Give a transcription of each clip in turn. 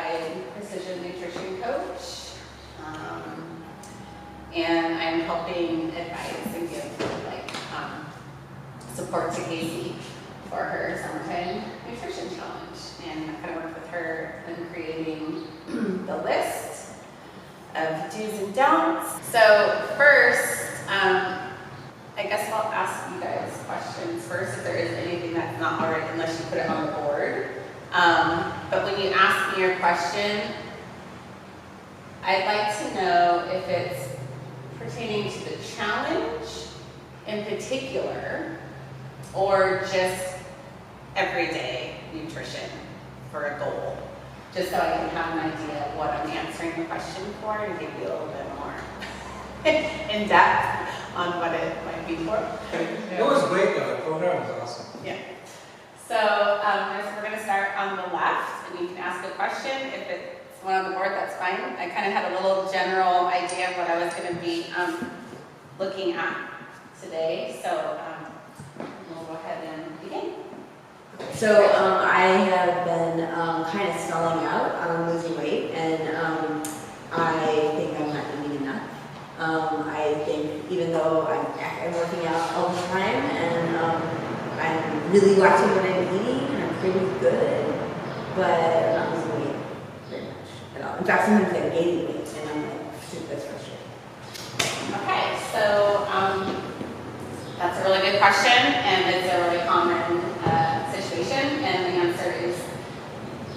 certified precision nutrition coach. And I'm helping advise and give support to Casey for her summertime nutrition challenge. And I kind of worked with her in creating the list of do's and don'ts. So first, I guess I'll ask you guys questions first if there is anything that's not already, unless you put it on the board. But when you ask me your question, I'd like to know if it's pertaining to the challenge in particular, or just everyday nutrition for a goal, just so I can have an idea of what I'm answering the question for and give you a little bit more in depth on what it might be for. It was great though, the program was awesome. Yeah. So we're going to start on the left, and you can ask a question. If it's one on the board, that's fine. I kind of had a little general idea of what I was going to be looking at today, so we'll go ahead and begin. So I have been kind of stalling out on losing weight, and I think I'm not eating enough. I think even though I'm working out all the time, and I'm really watching what I'm eating, and I'm pretty good, but I'm not losing weight very much at all. In fact, sometimes I'm gaining weight, and I'm like, shoot, that's frustrating. Okay, so that's a really good question, and it's a really common situation, and the answer is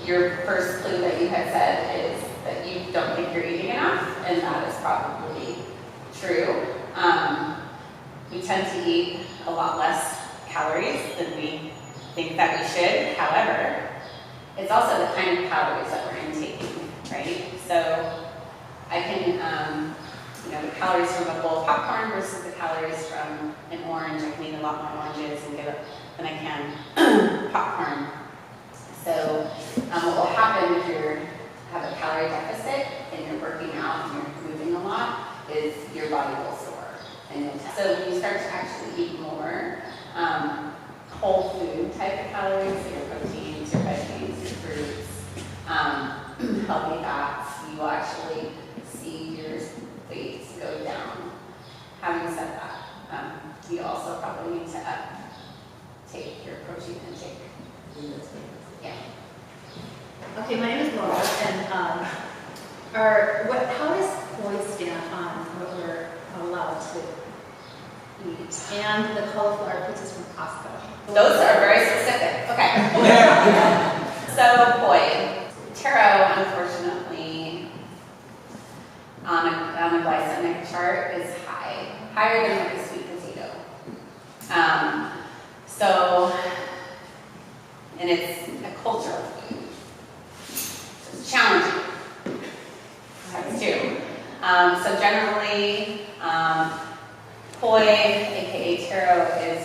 your first clue that you had said is that you don't think you're eating enough, and that is probably true. We tend to eat a lot less calories than we think that we should. However, it's also the kind of calories that we're intaking, right? So I can, the calories from a bowl of popcorn versus the calories from an orange. I can eat a lot more oranges and get than I can popcorn. So what will happen if you have a calorie deficit and you're working out and you're moving a lot is your body will soar. So when you start to actually eat more whole food type of calories, so your proteins, your veggies, your fruits, healthy fats, you will actually see your weight go down. Having said that, you also probably need to take your protein intake. Yeah. Okay, my name is Laura, and how does Floyd stand on what we're allowed to eat? And the cauliflower pizzas from Costco. Those are very specific. Okay. So, Boyd, taro, unfortunately, on a glycemic chart is higher than like a sweet potato. And it's a cultural food. So it's challenging. That's two. So generally, poi, aka taro, is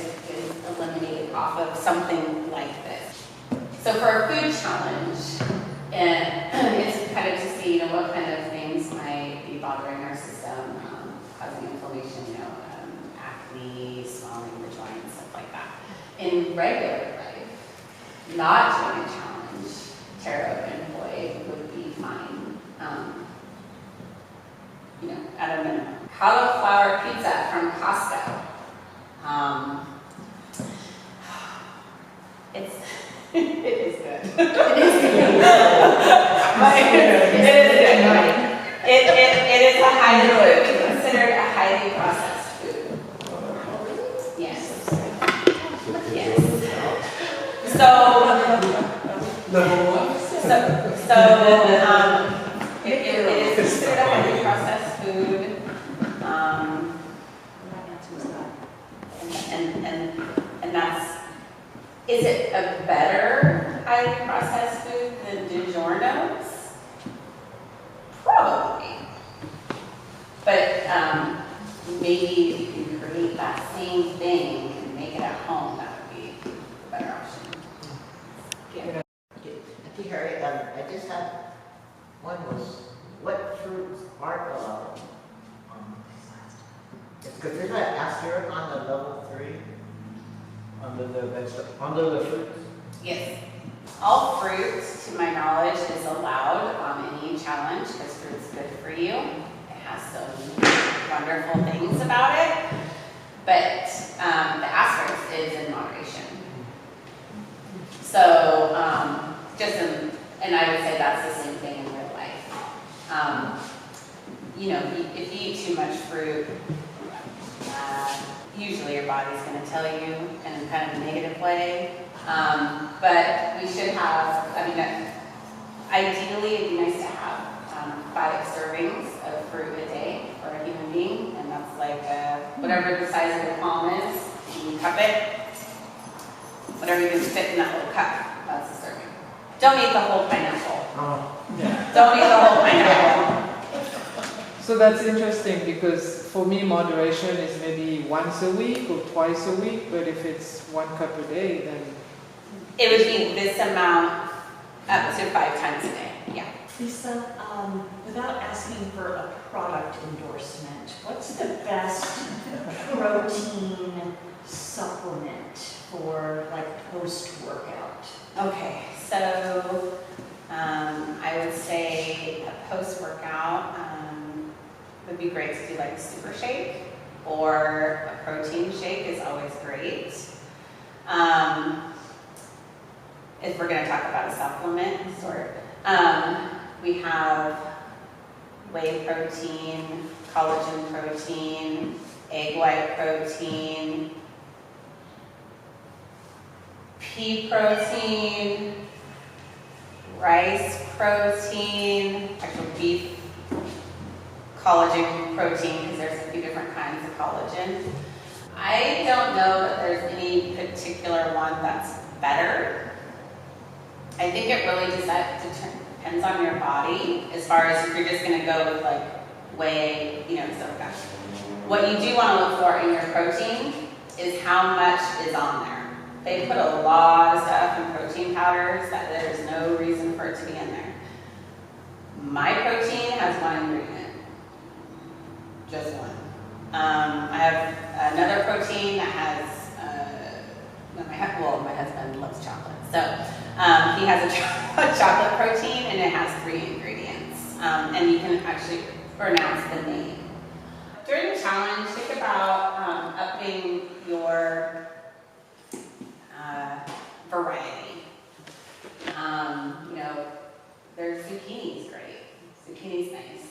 eliminated off of something like this. So for a food challenge, it's kind of to see what kind of things might be bothering our system, causing inflammation, acne, swelling, ridge lines, stuff like that. In regular life, not doing a challenge, taro and poi would be fine. At a minimum. Cauliflower pizza from Costco. It is good. It is good. It is a highly considered a highly processed food. Yes. Yes. It is considered a highly processed food. And that's, is it a better highly processed food than DiGiorno's? Probably. But maybe if you can create that same thing and make it at home, that would be a better option. Yeah. Hey, Harry, I just had one was, what fruits aren't allowed? Because there's that asterisk on the level 3, under the fruits. Yes. All fruit, to my knowledge, is allowed you. It has some wonderful things about it, but the asterisk is in moderation. So, and I would say that's the same thing in real life. If you eat too much fruit, usually your body's going to tell you in kind of a negative way. But we should have, ideally it'd be nice to have 5 servings of fruit a day for a human being, and that's like whatever the size of the palm is, you cup it, whatever you can fit in that little cup, that's a serving. Don't eat the whole pineapple. Don't eat the whole pineapple. So that's interesting because for me moderation is maybe once a week or twice a week, but if it's 1 cup a day, then It would be this amount up to 5 times a day, yeah. Lisa, without asking for a product endorsement, what's the best protein supplement for like post-workout? Okay, so I would say a post-workout would be great to do like a super shake, or a protein shake is always great. If we're going to talk about a supplement sort, we have whey protein, collagen protein, egg white protein, pea protein, rice protein, actual beef collagen protein, because there's a few different kinds of collagen. I don't know that there's any particular one that's better. I think it really depends on your body, as far as if you're just going to go with like whey, stuff like that. What you do want to look for in your protein is how much is on there. They put a lot of stuff in protein powders that there's no reason for it to be in there. My protein has 1 ingredient, just 1. I have another protein that has, my husband loves chocolate, so he has a chocolate protein, and it has 3 ingredients, and you can actually pronounce the name. During the challenge, think about upping your variety. There's zucchini's great. Zucchini's nice.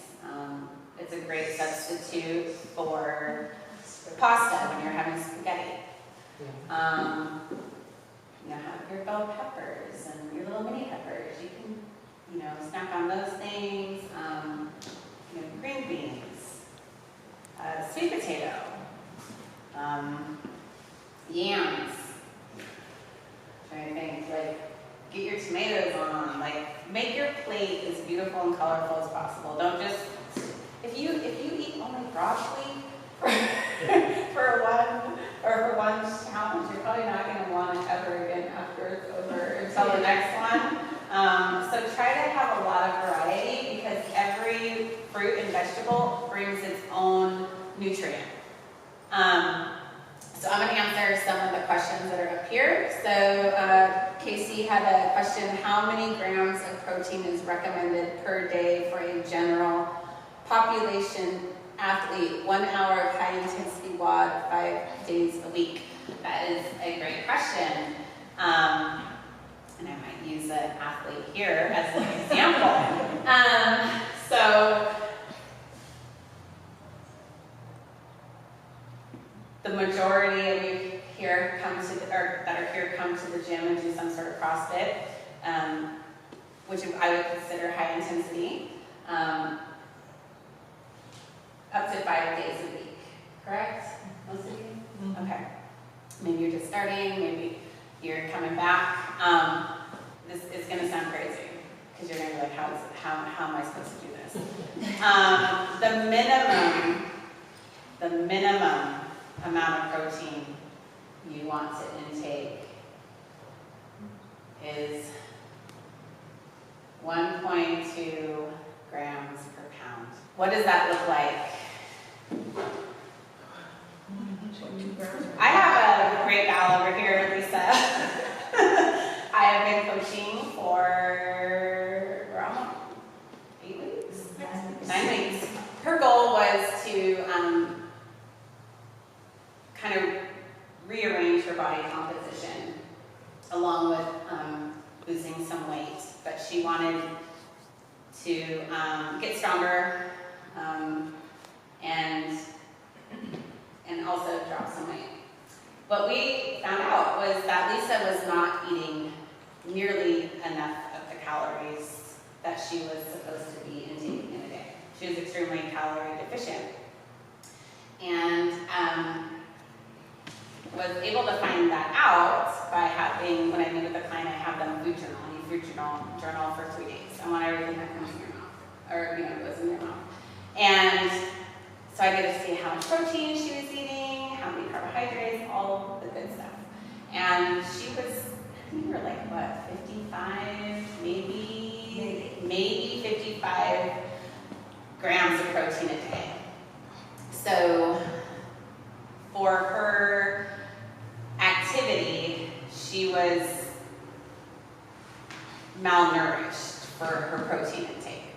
It's a great substitute for pasta when you're having spaghetti. Have your bell peppers and your little mini peppers. You can, snack on those things. Green beans, sweet potato, yams. Trying to think, get your tomatoes on. Make your plate as beautiful and colorful as possible. Don't just, if you eat only broccoli for one challenge, you're probably not going to want it ever again after it's over until the next one. So try to have a lot of variety, because every fruit and vegetable brings its own nutrient. So I'm going to answer some of the questions that are up here. So Casey had a question: how many grams of protein is recommended per day for a general population athlete? 1 hour of high intensity WOD, 5 days a week. That is a great question. And I might use an athlete here as an example. So the majority of you here come to the gym and do some sort of CrossFit, which I would consider high intensity, up to 5 days a week, correct? Most of you? Mm-hmm. Okay. Maybe you're just starting, maybe you're coming back. This is going to sound crazy, because you're going to be like, how am I supposed to do this? The minimum amount of protein you want to intake is 1.2 grams per pound. What does that look like? I have a great gal over here, Lisa. I have been coaching for 8 weeks? 9 weeks. wanted to get stronger and also drop some weight. What we found out was that Lisa was not eating nearly enough of the calories that she was supposed to be intaking in a day. She was extremely calorie deficient. And was able to find that out by having, when I meet with a client, I have them food journal. And you food journal for 3 days. I want everything that comes in your mouth, or goes in your mouth. And so I get to see how much protein she was eating, how many carbohydrates, all the good stuff. And she was, I think we were like, what, 55, maybe 55 grams of protein a day. So for her activity, she was malnourished for her protein intake.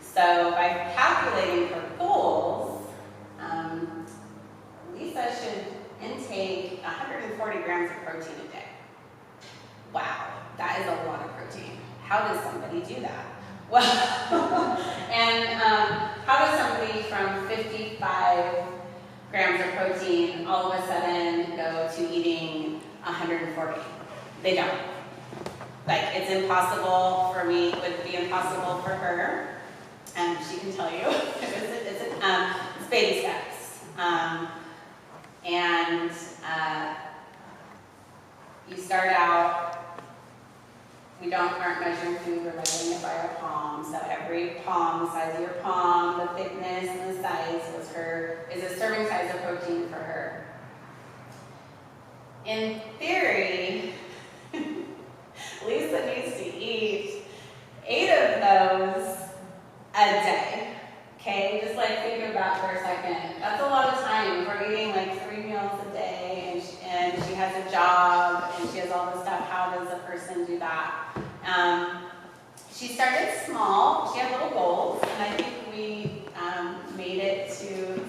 So by calculating her goals, Lisa should intake 140 grams of protein a day. Wow, that is a lot of protein. How does somebody do that? Well, and how does somebody from 55 grams of protein all of a sudden go to eating 140? They don't. Like, it's impossible for me, it would be impossible for her, and she can tell you, it's baby steps. You start out, we aren't measuring food, we're measuring it by our palm. So every palm, the size of your palm, the thickness and the size is a serving size of protein for her. In theory, Lisa needs to eat 8 of those a day. Okay, just like think about for a second. That's a lot of time. We're eating like 3 meals a day, and she has a job, and she has all this stuff. How does a person do that? She started small. She had little goals, and I think we made it to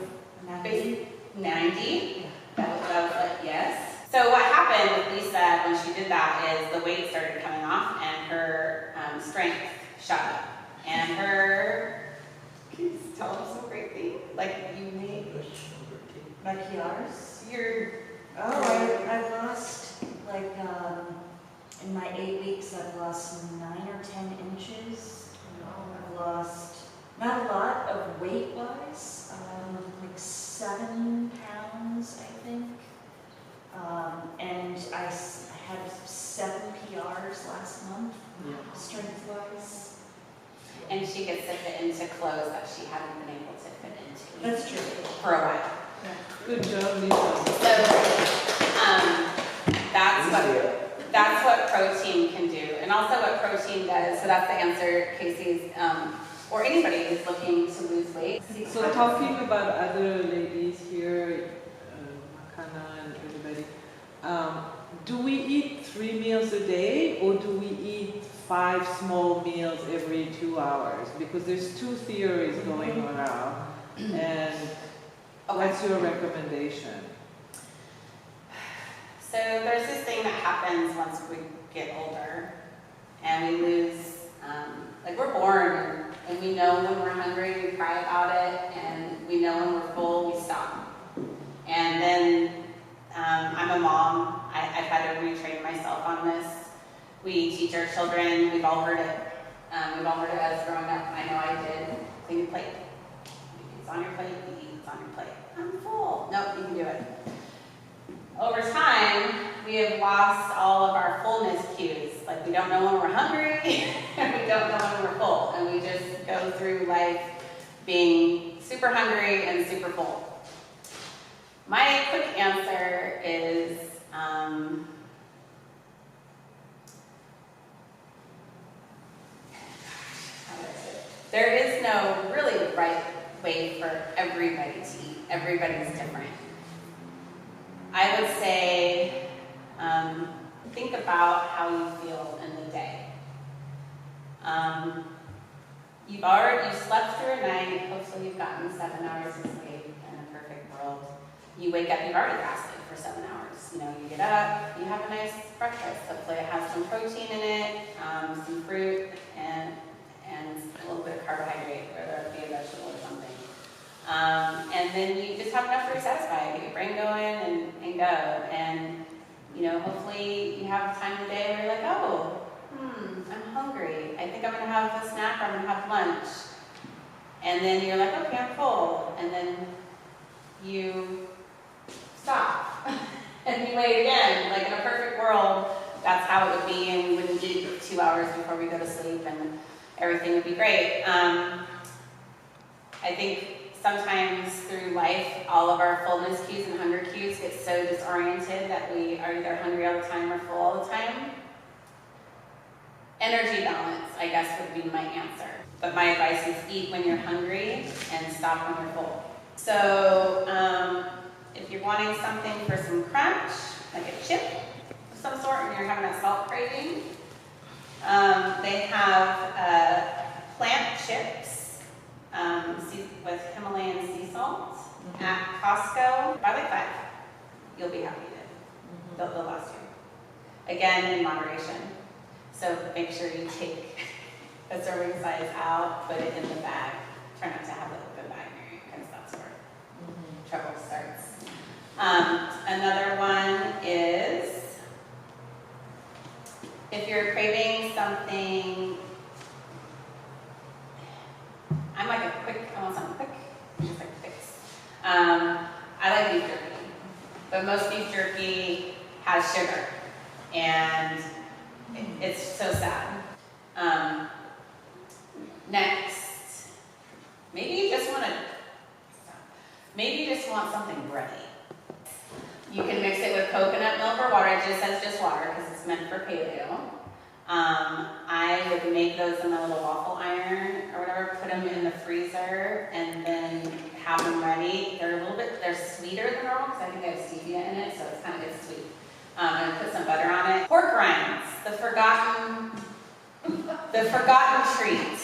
90. That was like, yes. So what happened with Lisa when she did that is the weight started coming off, and her strength shot up, and her. Can you tell them some great things? Like you made My PRs? I lost, like, in my 8 weeks, I've lost 9 or 10 inches. I've lost, not a lot of weight-wise, like 7 pounds, I think. And I had 7 PRs last month, strength-wise. And she gets to fit into clothes that she hadn't been able to fit into. That's true. For a while. Good job, Lisa. So that's what protein can do, and also what protein does. So that's the answer, Casey's, or anybody who's looking to lose weight. So talking about other ladies here, Makana and everybody, do we eat 3 meals a day, or do we eat 5 small meals every 2 hours? Because there's 2 theories going around, and what's your recommendation? So there's this thing that happens once we get older, and we lose, like we're born, and we know when we're hungry, we cry about it, and we know when we're full, we stop. And then I'm a mom. I've had to retrain myself on this. We teach our children. We've all heard it. We've all heard it as growing up. I know I did. Clean your plate. It's on your plate. You eat. It's on your plate. I'm full. Nope, you can do it. Over time, we have lost all of our fullness cues. Like we don't know when we're hungry, and we don't know when we're full, and we just go through life being super hungry and super full. My quick answer is there is no really right way for everybody to eat. Everybody's different. I would say think about how you feel in the day. You've slept through a night. Hopefully you've gotten 7 hours of sleep in a perfect world. You wake up, you've already fasted for 7 hours. You know, you get up, you have a nice breakfast. Hopefully it has some protein in it, some fruit, and a little bit of carbohydrate, whether it be a vegetable or something. And then you just have enough to satisfy, get your brain going and go. And, you know, hopefully you have a time of the day where you're like, oh, I'm hungry. I think I'm going to have a snack or I'm going to have lunch. And then you're like, okay, I'm full. And then you stop. And you wait again. Like in a perfect world, that's how it would be, and we wouldn't eat 2 hours before we go to sleep, and everything would be great. I think sometimes through life, all of our fullness cues and hunger cues get so disoriented that we are either hungry all the time or full all the time. Energy balance, I guess, would be my answer. But my advice is eat when you're hungry and stop when you're full. So if you're wanting something for some crunch, like a chip of some sort, and you're having a salt craving, they have plant chips with Himalayan sea salt at Costco. Buy like 5. You'll be happy to. They'll last you. Again, in moderation. So make sure you take a serving size out, put it in the bag. Try not to have an open bag near you, because that's where trouble starts. Another one is if you're craving something, I'm like I want something quick, just like fix. I like beef jerky, but most beef jerky has sugar, and it's so sad. Next, maybe you just want something bready. You can mix it with coconut milk or water. It just says just water because it's meant for paleo. I would make those in a little waffle iron or whatever, put them in the freezer, and then have them ready. They're sweeter than normal because I think they have stevia in it, so it's kind of sweet. And put some butter on it. Pork rinds, the forgotten treat.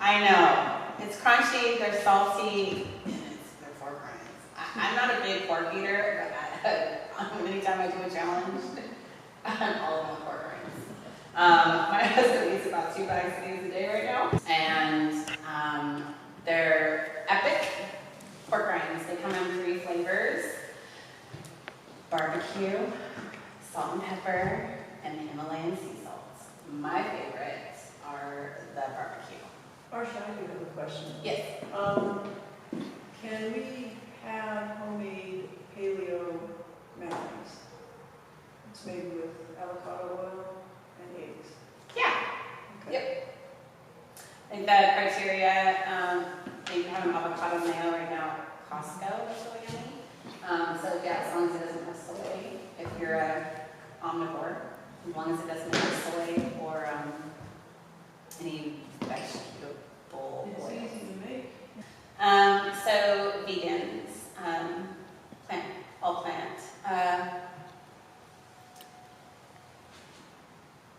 I know. It's crunchy, they're salty, and they're pork rinds. I'm not a big pork eater, but anytime I do a challenge, I'm all about pork rinds. My husband eats about 2 bags of these a day right now. And they're epic pork rinds. They come in 3 flavors: barbecue, salt and pepper, and Himalayan sea salts. My favorites are the barbecue. Arsha, I do have a question. Yes. Can we have homemade paleo mayonnaise? It's made with avocado oil and eggs. Yeah. Okay. Yep. I think the criteria, you have an avocado mayo right now at Costco, that's really yummy. So yeah, as long as it doesn't have soy, if you're a omnivore, as long as it doesn't have soy or any vegetable It's oil. easy to make. So vegans, all plant.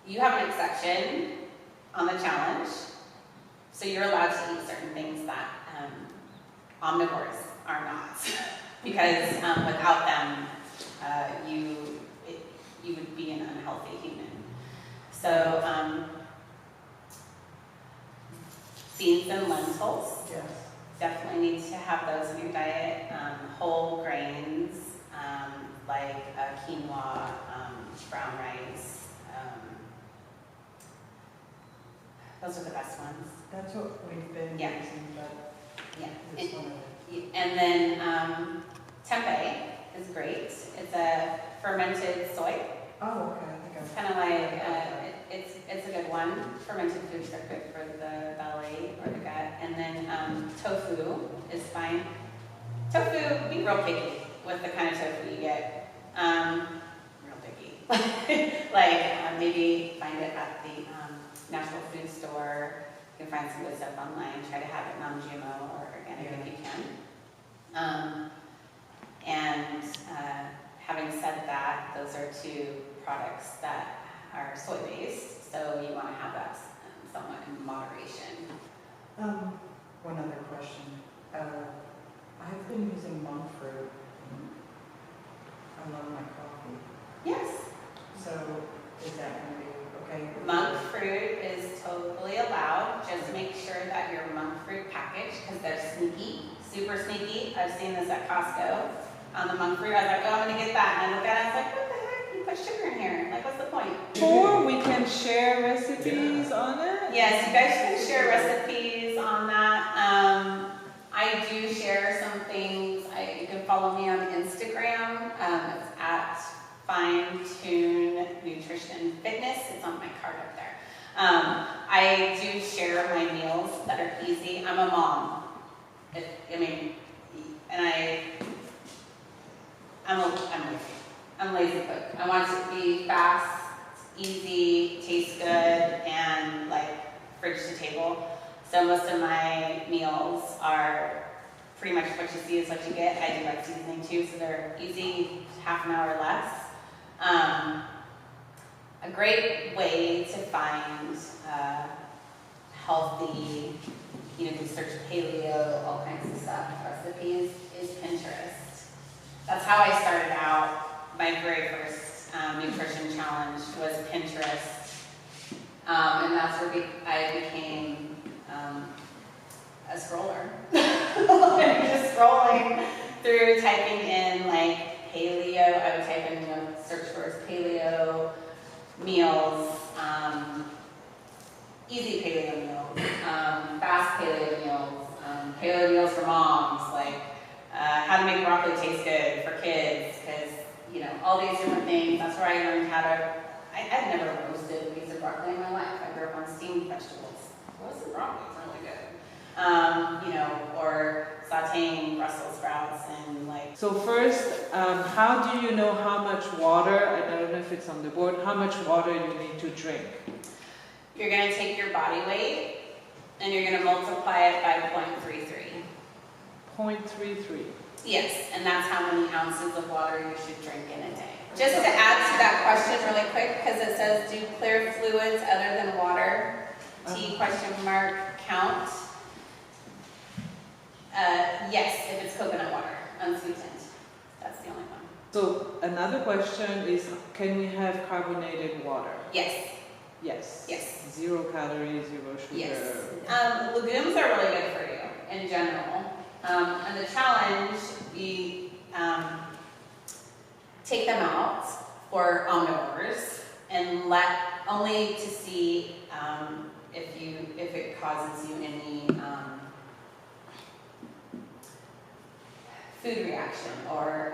You have an exception on the challenge, so you're allowed to eat certain things that omnivores are not, because without them, you would be an unhealthy human. So beans and lentils, Yes. definitely need to have those in your diet. Whole grains, like quinoa, brown rice. Those are the best ones. That's what we've been Yeah. using, but Yeah. it's one of it. And then tempeh is great. It's a fermented soy. Oh, okay, I think It's kind of like, it's a good one. Fermented foods are good for the belly or the gut. And then tofu is fine. Tofu, be real picky with the kind of tofu you get. Real picky. like maybe find it at the natural food store. You can find some good stuff online. Try to have it non-GMO or organic if you can. Having said that, those are 2 products that are soy-based, so you want to have that somewhat in moderation. One other question. I've been using monk fruit love my coffee. Yes. So is that gonna be okay? Monk fruit is totally allowed. Just make sure that your monk fruit package, because they're sneaky, super sneaky. I've seen this at Costco on the monk fruit. I was like, oh, I'm gonna get that. And I look at it, I was like, what the heck? You put sugar in here. Like, what's the point? Or we can share recipes on it? Yes, you guys can share recipes on that. I do share some things. You can follow me on Instagram. It's at Fine Tune Nutrition Fitness. It's on my card up there. I do share my meals that are easy. I'm a mom. I'm a lazy cook. I want it to be fast, easy, taste good, and like fridge to table. So most of my meals are pretty much what you see is what you get. I do like seasoning too, so they're easy, half an hour or less. A great way to find healthy, you can search paleo, all kinds of stuff, recipes, is Pinterest. That's how I started out. My very first nutrition challenge was Pinterest. And that's where I became a scroller. Just scrolling through, typing in like paleo. I would type in, search for paleo meals, easy paleo meals, fast paleo meals, paleo meals for moms, like how to make broccoli taste good for kids, because all these different things. That's where I learned how to. I've never roasted a piece of broccoli in my life. I grew up on steamed vegetables. Roasted broccoli is really good. Or sauteing Brussels sprouts and like. So first, how do you know how much water, I don't know if it's on the board, how much water you need to drink? You're going to take your body weight and you're going to multiply it by 0.33. 0.33. Yes, and that's how many ounces of water you should drink in a day. Just to add to that question really quick, because it says, do clear fluids other than water, count? Yes, if it's coconut water, unsweetened. That's the only one. So another question is, can we have carbonated water? Yes. Yes. Yes. 0 calories, 0 sugar. Yes. Legumes are really good for you in general. And the challenge, we take them out for omnivores and only to see if it causes you any food reaction or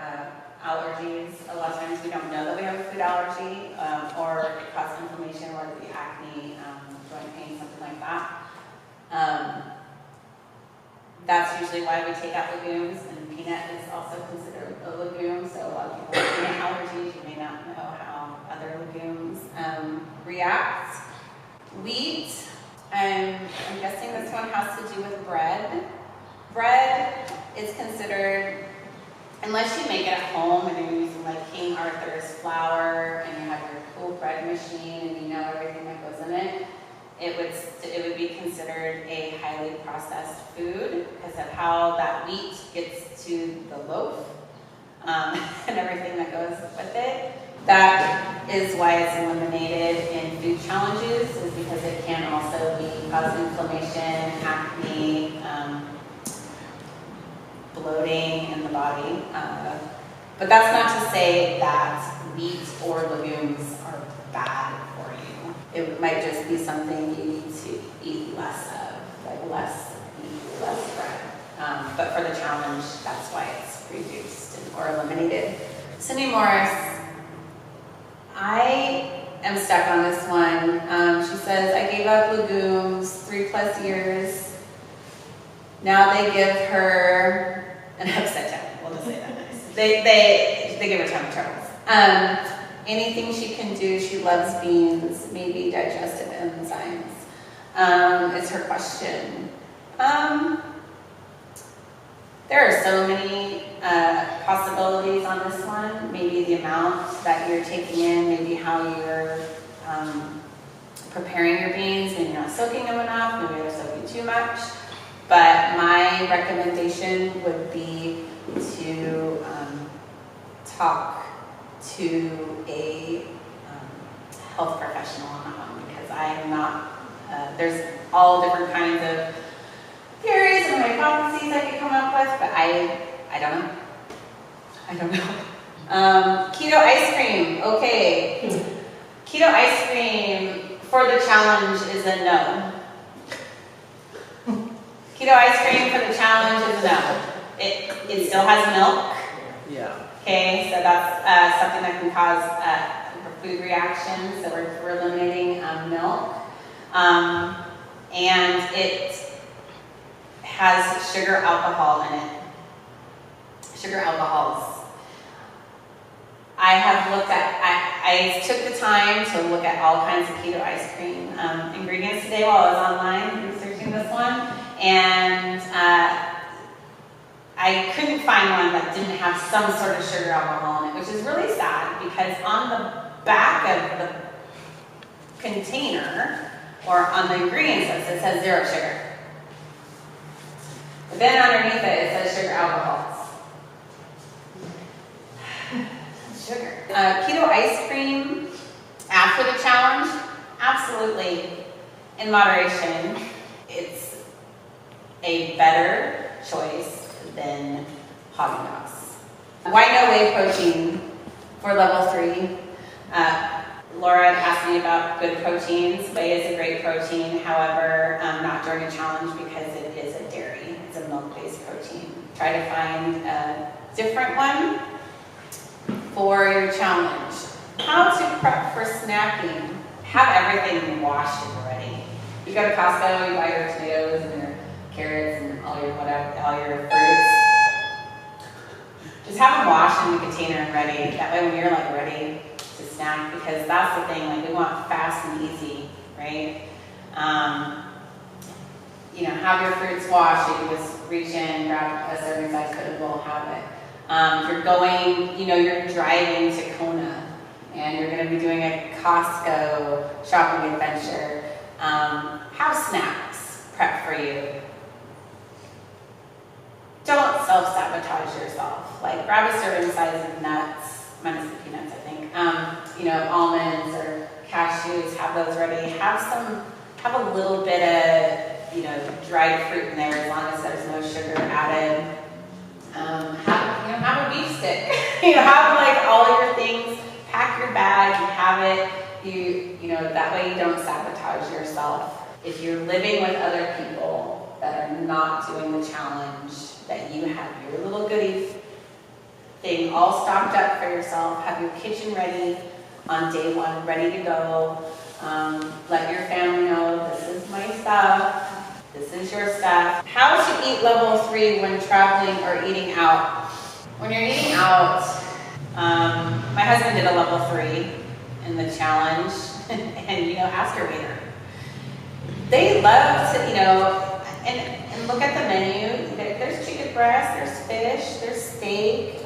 allergies. A lot of times we don't know that we have a food allergy, or it causes inflammation, or the acne, joint pain, something like that. That's usually why we take out legumes, and peanut is also considered a legume, so a lot of people have peanut allergies. You may not know how other legumes react. Wheat, I'm guessing this one has to do with bread. Bread is considered, unless you make it at home and you're using like King Arthur's flour and you have your cool bread machine and you know everything that goes in it, it would be considered a highly processed food because of how that wheat gets to the loaf and everything that goes with it. That is why it's eliminated in food challenges, is because it can also cause inflammation, acne, bloating in the body. But that's not to say that wheat or legumes are bad for you. It might just be something you need to eat less of, like less bread. But for the challenge, that's why it's reduced or eliminated. Cindy Morris, I am stuck on this one. She says, I gave up legumes 3+ years. Now they give her an upset tummy. We'll just say that nice. They give her tummy troubles. Anything she can do, she loves beans, maybe digestive enzymes, is her question. There are so many possibilities on this one. Maybe the amount that you're taking in, maybe how you're preparing your beans, maybe you're not soaking them enough, maybe you're soaking too much. But my recommendation would be to talk to a health professional on that one, because I am not, there's all different kinds of theories and hypotheses I could come up with, but I don't know. I don't know. Keto ice cream, okay. Keto ice cream for the challenge is a no. Keto ice cream for the challenge is a no. It still has milk. Yeah. Okay, so that's something that can cause food reactions. So we're eliminating milk, and it has sugar alcohol in it. Sugar alcohols. I have looked at. I took the time to look at all kinds of keto ice cream ingredients today while I was online researching this one, and I couldn't find one that didn't have some sort of sugar alcohol in it, which is really sad, because on the back of the container or on the ingredients list it says 0 sugar. But then underneath it says sugar alcohols. Sugar. Keto ice cream after the challenge, absolutely in moderation. It's a better choice than Haagen Dazs. Why no whey protein for level 3? Laura asked me about good proteins. Whey is a great protein, however, not during a challenge because it is a dairy. It's a milk-based protein. Try to find a different one for your challenge. How to prep for snacking. Have everything washed and ready. You go to Costco, you buy your tomatoes and your carrots and all your fruits. Just have them washed in the container and ready. That way when you're like ready to snack, because that's the thing, like we want fast and easy, right? Have your fruits washed. You can just reach in, grab a serving size, put it, we'll have it. If you're going, you're driving to Kona and you're going to be doing a Costco shopping adventure, have snacks prepped for you. Don't self-sabotage yourself. Like grab a serving size of nuts, minus the peanuts, I think. Almonds or cashews, have those ready. Have a little bit of, dried fruit in there as long as there's no sugar added. Have a beef stick. Have like all your things, pack your bag, and have it. That way you don't sabotage yourself. If you're living with other people that are not doing the challenge, that you have your little goodie thing all stocked up for yourself, have your kitchen ready on day 1, ready to go. Let your family know, this is my stuff. This is your stuff. How to eat level 3 when traveling or eating out. When you're eating out, my husband did a level 3 in the challenge, and ask your waiter. They love to, and look at the menu. There's chicken breast, there's fish, there's steak.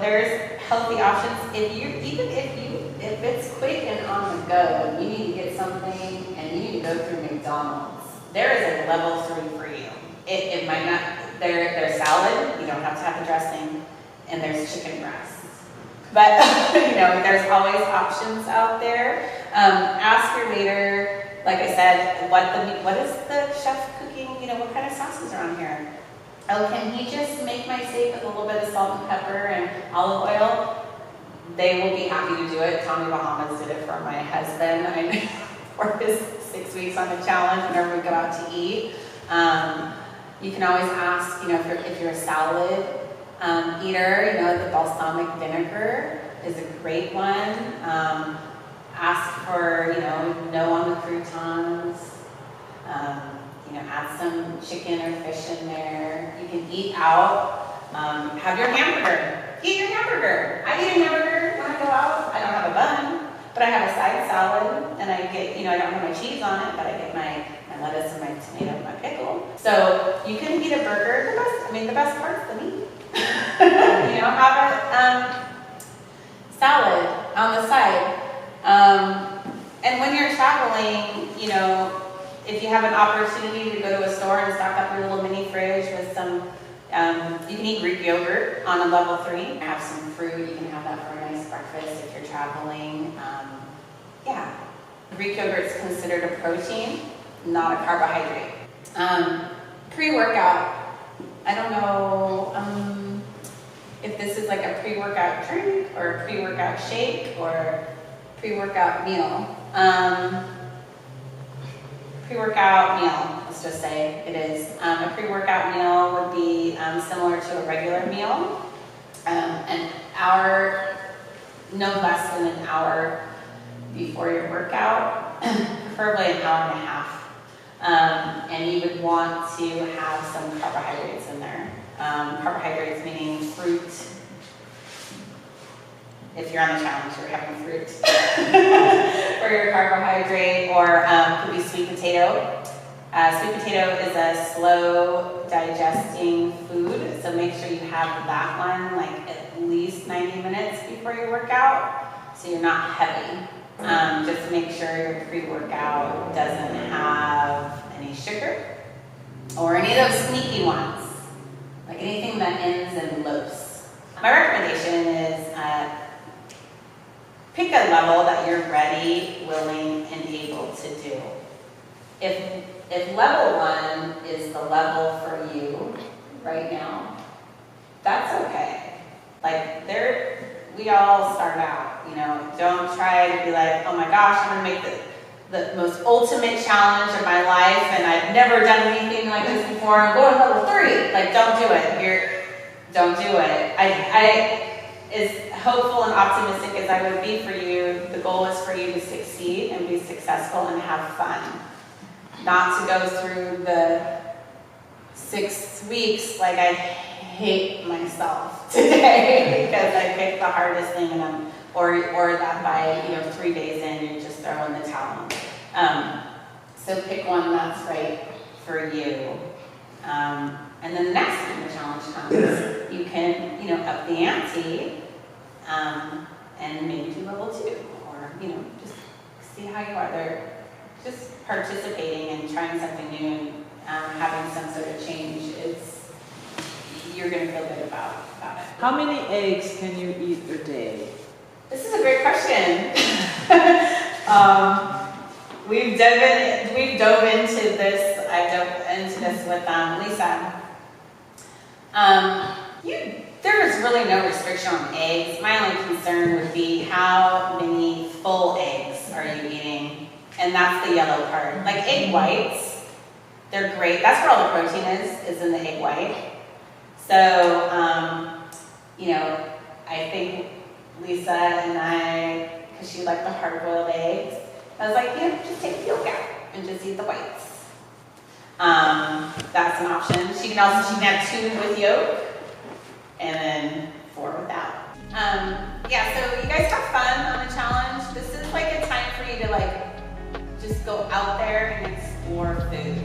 There's healthy options. If it's quick and on the go, and you need to get something, and you need to go through McDonald's, there is a level 3 for you. It might not, there's salad, you don't have to have the dressing, and there's chicken breasts. But, there's always options out there. Ask your waiter, like I said, what is the chef cooking, what kind of sauces are on here? Oh, can he just make my steak with a little bit of salt and pepper and olive oil? They will be happy to do it. Tommy Bahamas did it for my husband. For his 6 weeks on the challenge, whenever we go out to eat. You can always ask, if you're a salad eater, the balsamic vinegar is a great one. Ask for, no on the croutons. Add some chicken or fish in there. You can eat out. Have your hamburger. Eat your hamburger. I eat a hamburger when I go out. I don't have a bun, but I have a side salad, and I get, I don't have my cheese on it, but I get my lettuce and my tomato and my pickle. So you can eat a burger. The best part's the meat. Have a salad on the side. And when you're traveling, if you have an opportunity to go to a store and stock up your little mini fridge with some You can eat Greek yogurt on a level 3. Have some fruit. You can have that for a nice breakfast if you're traveling. Yeah. Greek yogurt is considered a protein, not a carbohydrate. Pre-workout. I don't know if this is like a pre-workout drink or a pre-workout shake or pre-workout meal. Pre-workout meal, let's just say it is. A pre-workout meal would be similar to a regular meal. An hour, no less than an hour before your workout, preferably an hour and a half. And you would want to have some carbohydrates in there. Carbohydrates meaning fruit. If you're on the challenge, you're having fruit for your carbohydrate, or could be sweet potato. Sweet potato is a slow digesting food, so make sure you have that one like at least 90 minutes before your workout, so you're not heavy. Just make sure your pre-workout doesn't have any sugar or any of those sneaky ones, like anything that ends in lows. My recommendation is pick a level that you're ready, willing, and able to do. If level 1 is the level for you right now, that's okay. Like we all start out, you know, don't try to be like, oh my gosh, I'm gonna make the most ultimate challenge of my life and I've never done anything like this before, I'm going to level 3. Like, don't do it. Don't do it. As hopeful and optimistic as I would be for you, the goal is for you to succeed and be successful and have fun. Not to go through the 6 weeks like I hate myself today because I picked the hardest thing and or that by 3 days in you're just throwing the towel. So pick one that's right for you. And then the next time the challenge comes, you can up the ante and maybe do level 2, or just see how you are there. Just participating and trying something new and having some sort of change you're going to feel good about it. How many eggs can you eat a day? This is a great question. We've dove into this. I dove into this with Lisa. There is really no restriction on eggs. My only concern would be how many full eggs are you eating, and that's the yellow part. Like egg whites, they're great. That's where all the protein is in the egg white. So, I think Lisa and I, because she liked the hard-boiled eggs, I was like, just take the yolk out and just eat the whites. That's an option. She can have 2 with yolk and then 4 without. So you guys have fun on the challenge. This is like a time for you to just go out there and explore food.